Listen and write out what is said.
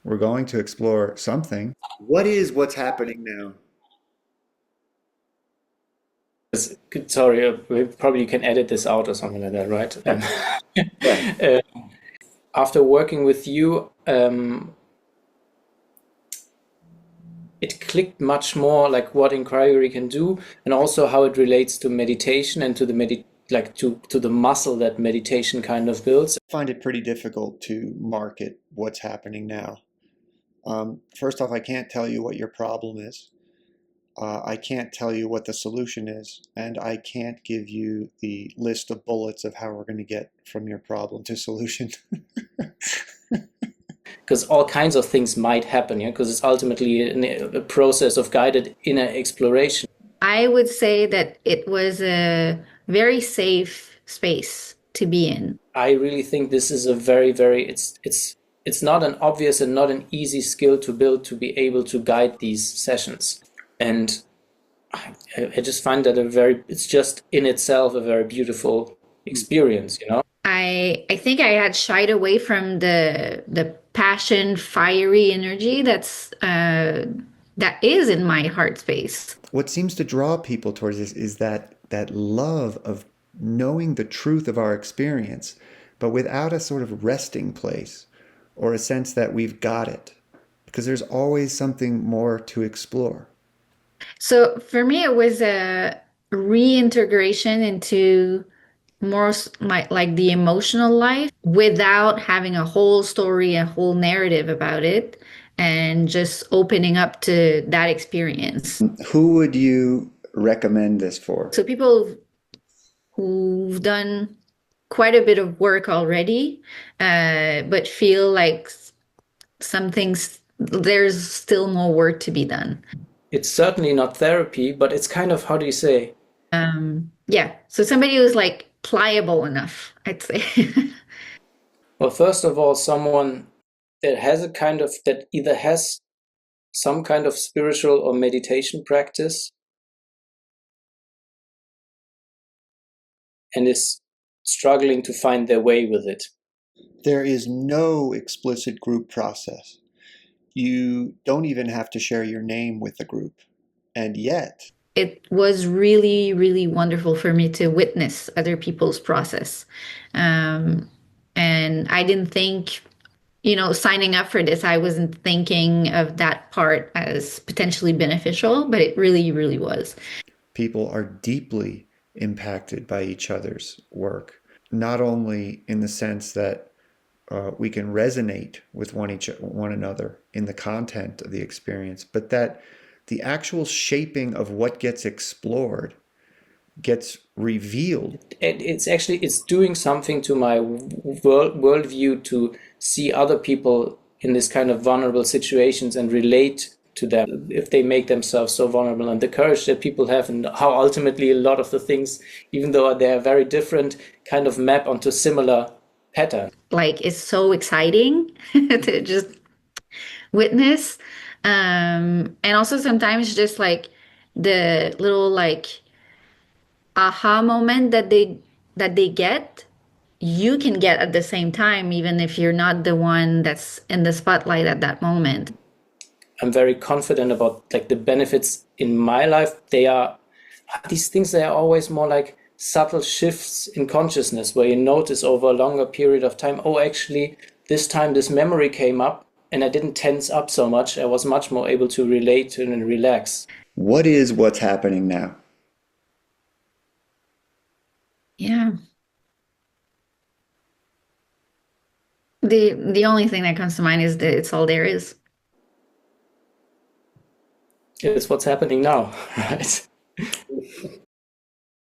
We're going to explore something. What is what's happening now? Sorry, probably you can edit this out or something like that, right? Yeah. Uh, After working with you, it clicked much more like what inquiry can do, and also how it relates to meditation and to the to the muscle that meditation kind of builds. I find it pretty difficult to market what's happening now. First off, I can't tell you what your problem is. I can't tell you what the solution is, and I can't give you the list of bullets of how we're going to get from your problem to solution. Because all kinds of things might happen, yeah, because it's ultimately a process of guided inner exploration. I would say that it was a very safe space to be in. I really think this is a very it's not an obvious and not an easy skill to build to be able to guide these sessions. And I just find that it's just in itself a very beautiful experience, you know? I think I had shied away from the passion, fiery energy that is in my heart space. What seems to draw people towards this is that love of knowing the truth of our experience, but without a sort of resting place or a sense that we've got it, because there's always something more to explore. So for me, it was a reintegration into like the emotional life without having a whole story, a whole narrative about it, and just opening up to that experience. Who would you recommend this for? So people who've done quite a bit of work already, but feel like some things there's still more work to be done. It's certainly not therapy, but it's kind of, how do you say? Yeah, so somebody who's like pliable enough, I'd say. Well, first of all, someone that has that either has some kind of spiritual or meditation practice and is struggling to find their way with it. There is no explicit group process. You don't even have to share your name with the group. And yet, It was really, really wonderful for me to witness other people's process. Um, and I didn't think, signing up for this, I wasn't thinking of that part as potentially beneficial, but it really, really was. people are deeply impacted by each other's work, not only in the sense that we can resonate with one another in the content of the experience, but that the actual shaping of what gets explored gets revealed. It's doing something to my worldview to see other people in this kind of vulnerable situations and relate to them if they make themselves so vulnerable, and the courage that people have, and how ultimately a lot of the things, even though they are very different, kind of map onto similar patterns. Like, it's so exciting to just witness. And also sometimes just like the little like aha moment that they get, you can get at the same time, even if you're not the one that's in the spotlight at that moment. I'm very confident about like the benefits in my life. They are these things, they are always more like subtle shifts in consciousness where you notice over a longer period of time, oh, actually, this time this memory came up and I didn't tense up so much. I was much more able to relate to it and relax. What is what's happening now? Yeah. The only thing that comes to mind is that it's all there is. It's what's happening now, right?